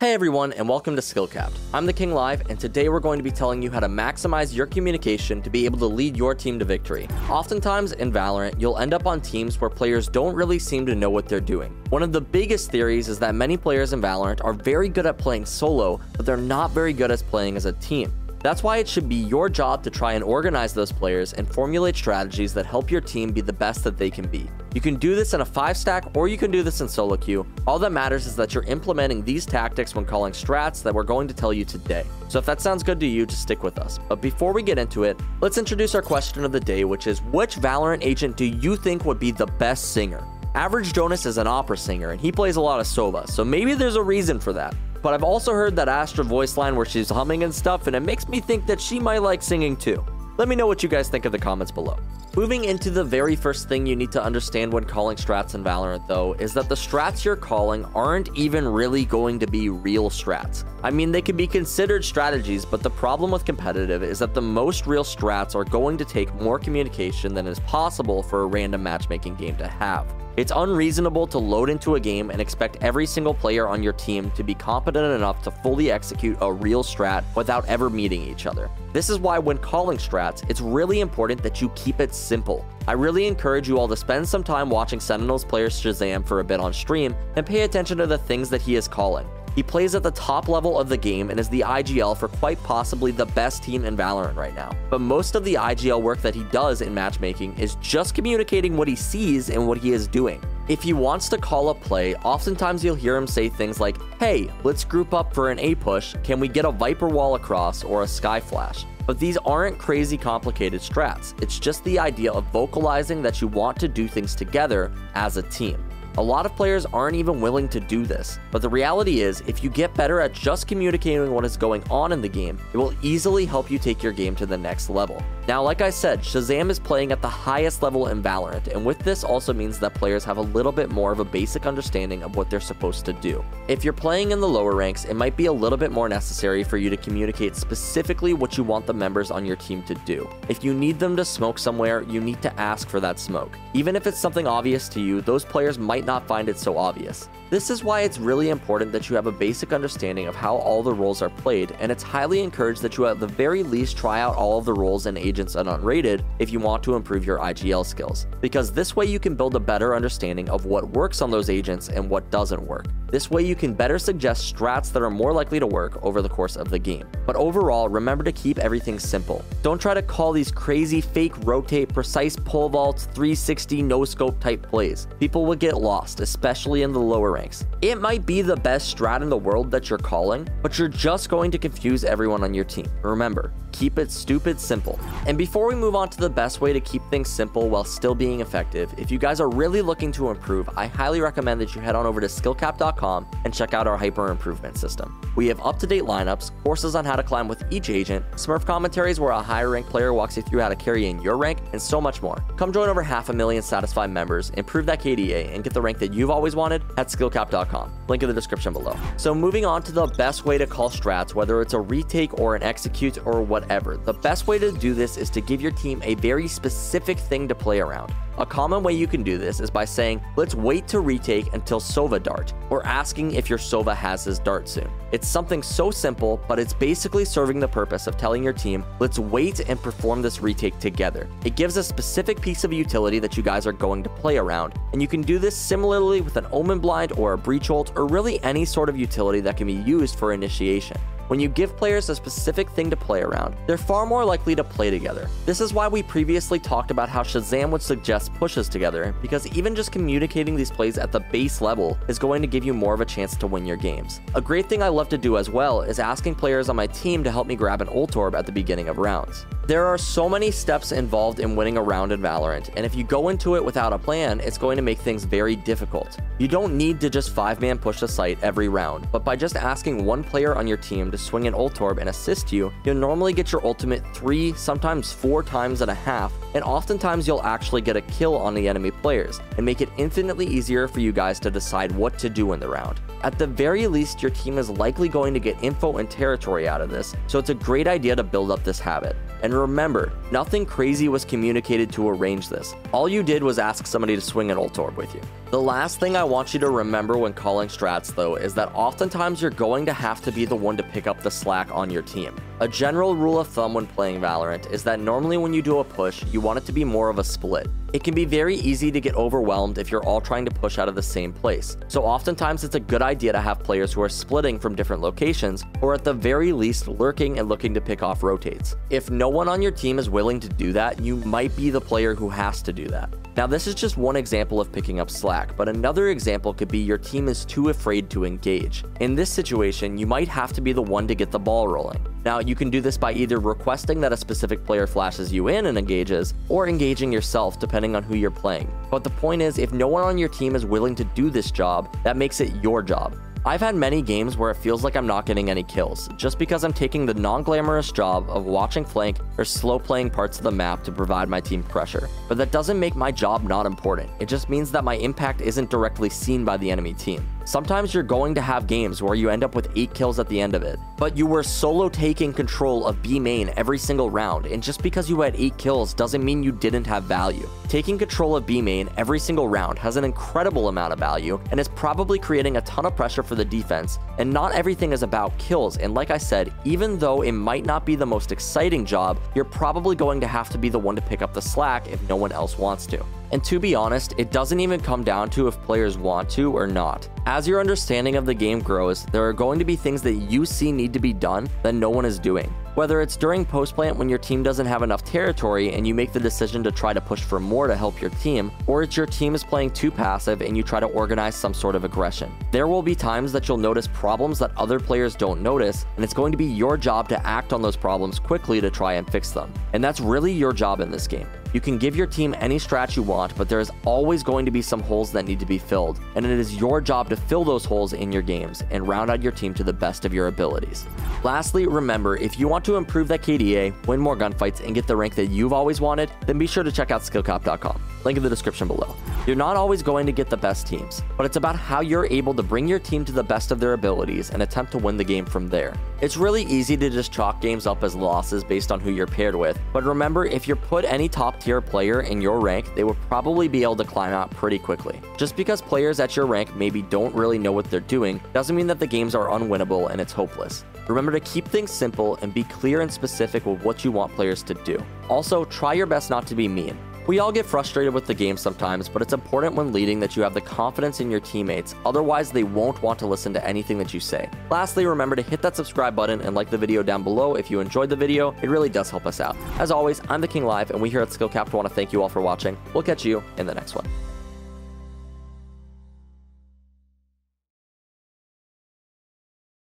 Hey everyone, and welcome to SkillCapped. I'm the King Live, and today we're going to be telling you how to maximize your communication to be able to lead your team to victory. Oftentimes in Valorant, you'll end up on teams where players don't really seem to know what they're doing. One of the biggest theories is that many players in Valorant are very good at playing solo, but they're not very good at playing as a team. That's why it should be your job to try and organize those players and formulate strategies that help your team be the best that they can be. You can do this in a 5-stack or you can do this in solo queue. All that matters is that you're implementing these tactics when calling strats that we're going to tell you today. So if that sounds good to you, just stick with us. But before we get into it, let's introduce our question of the day, which is, which Valorant agent do you think would be the best singer? Average Jonas is an opera singer and he plays a lot of Sova, so maybe there's a reason for that. But I've also heard that Astra voice line where she's humming and stuff, and it makes me think that she might like singing too. Let me know what you guys think in the comments below. Moving into the very first thing you need to understand when calling strats in Valorant though, is that the strats you're calling aren't even really going to be real strats. I mean, they can be considered strategies, but the problem with competitive is that the most real strats are going to take more communication than is possible for a random matchmaking game to have. It's unreasonable to load into a game and expect every single player on your team to be competent enough to fully execute a real strat without ever meeting each other. This is why when calling strats, it's really important that you keep it simple. I really encourage you all to spend some time watching Sentinel's player Shazam for a bit on stream and pay attention to the things that he is calling. He plays at the top level of the game and is the IGL for quite possibly the best team in Valorant right now. But most of the IGL work that he does in matchmaking is just communicating what he sees and what he is doing. If he wants to call a play, oftentimes you'll hear him say things like, "Hey, let's group up for an A push, can we get a Viper wall across or a Sky Flash?" But these aren't crazy complicated strats, it's just the idea of vocalizing that you want to do things together as a team. A lot of players aren't even willing to do this, but the reality is, if you get better at just communicating what is going on in the game, it will easily help you take your game to the next level. Now, like I said, Shazam is playing at the highest level in Valorant, and with this also means that players have a little bit more of a basic understanding of what they're supposed to do. If you're playing in the lower ranks, it might be a little bit more necessary for you to communicate specifically what you want the members on your team to do. If you need them to smoke somewhere, you need to ask for that smoke. Even if it's something obvious to you, those players might not find it so obvious. This is why it's really important that you have a basic understanding of how all the roles are played, and it's highly encouraged that you at the very least try out all of the roles and agents and unrated if you want to improve your IGL skills, because this way you can build a better understanding of what works on those agents and what doesn't work. This way you can better suggest strats that are more likely to work over the course of the game. But overall, remember to keep everything simple. Don't try to call these crazy fake rotate, precise pole vaults, 360 no scope type plays. People will get lost, especially in the lower ranks. It might be the best strat in the world that you're calling, but you're just going to confuse everyone on your team. Remember, keep it stupid simple. And before we move on to the best way to keep things simple while still being effective, if you guys are really looking to improve, I highly recommend that you head on over to SkillCapped.com and check out our hyper improvement system. We have up-to-date lineups, courses on how to climb with each agent, Smurf commentaries where a higher ranked player walks you through how to carry in your rank, and so much more. Come join over 500,000 satisfied members, improve that KDA, and get the rank that you've always wanted at SkillCapped.com. Link in the description below. So moving on to the best way to call strats, whether it's a retake or an execute or whatever. The best way to do this is to give your team a very specific thing to play around. A common way you can do this is by saying, let's wait to retake until Sova dart, or asking if your Sova has his dart soon. It's something so simple, but it's basically serving the purpose of telling your team, let's wait and perform this retake together. It gives a specific piece of utility that you guys are going to play around, and you can do this similarly with an Omen Blind or a Breach Ult, or really any sort of utility that can be used for initiation. When you give players a specific thing to play around, they're far more likely to play together. This is why we previously talked about how Shazam would suggest pushes together, because even just communicating these plays at the base level is going to give you more of a chance to win your games. A great thing I love to do as well is asking players on my team to help me grab an ult orb at the beginning of rounds. There are so many steps involved in winning a round in Valorant, and if you go into it without a plan, it's going to make things very difficult. You don't need to just 5-man push a site every round, but by just asking one player on your team to swing an ult orb and assist you, you'll normally get your ultimate 3, sometimes 4 times and a half, and oftentimes you'll actually get a kill on the enemy players, and make it infinitely easier for you guys to decide what to do in the round. At the very least, your team is likely going to get info and territory out of this, so it's a great idea to build up this habit. And remember, nothing crazy was communicated to arrange this. All you did was ask somebody to swing an ult orb with you. The last thing I want you to remember when calling strats though is that oftentimes you're going to have to be the one to pick up the slack on your team. A general rule of thumb when playing Valorant is that normally when you do a push, you want it to be more of a split. It can be very easy to get overwhelmed if you're all trying to push out of the same place. So oftentimes it's a good idea to have players who are splitting from different locations, or at the very least lurking and looking to pick off rotates. If no one on your team is willing to do that, you might be the player who has to do that. Now this is just one example of picking up slack, but another example could be your team is too afraid to engage. In this situation, you might have to be the one to get the ball rolling. Now you can do this by either requesting that a specific player flashes you in and engages, or engaging yourself depending on who you're playing. But the point is, if no one on your team is willing to do this job, that makes it your job. I've had many games where it feels like I'm not getting any kills, just because I'm taking the non-glamorous job of watching flank or slow playing parts of the map to provide my team pressure. But that doesn't make my job not important, it just means that my impact isn't directly seen by the enemy team. Sometimes you're going to have games where you end up with 8 kills at the end of it, but you were solo taking control of B main every single round, and just because you had 8 kills doesn't mean you didn't have value. Taking control of B main every single round has an incredible amount of value and is probably creating a ton of pressure for the defense, and not everything is about kills, and like I said, even though it might not be the most exciting job, you're probably going to have to be the one to pick up the slack if no one else wants to. And to be honest, it doesn't even come down to if players want to or not. As your understanding of the game grows, there are going to be things that you see need to be done that no one is doing. Whether it's during post-plant when your team doesn't have enough territory and you make the decision to try to push for more to help your team, or it's your team is playing too passive and you try to organize some sort of aggression. There will be times that you'll notice problems that other players don't notice, and it's going to be your job to act on those problems quickly to try and fix them. And that's really your job in this game. You can give your team any strat you want, but there is always going to be some holes that need to be filled, and it is your job to fill those holes in your games and round out your team to the best of your abilities. Lastly, remember, if you want to improve that KDA, win more gunfights, and get the rank that you've always wanted, then be sure to check out SkillCapped.com. Link in the description below. You're not always going to get the best teams, but it's about how you're able to bring your team to the best of their abilities and attempt to win the game from there. It's really easy to just chalk games up as losses based on who you're paired with, but remember, if you put any top tier player in your rank, they will probably be able to climb out pretty quickly. Just because players at your rank maybe don't really know what they're doing doesn't mean that the games are unwinnable and it's hopeless. Remember to keep things simple and be clear and specific with what you want players to do. Also, try your best not to be mean. We all get frustrated with the game sometimes, but it's important when leading that you have the confidence in your teammates, otherwise they won't want to listen to anything that you say. Lastly, remember to hit that subscribe button and like the video down below if you enjoyed the video. It really does help us out. As always, I'm the King Live, and we here at SkillCapped want to thank you all for watching. We'll catch you in the next one.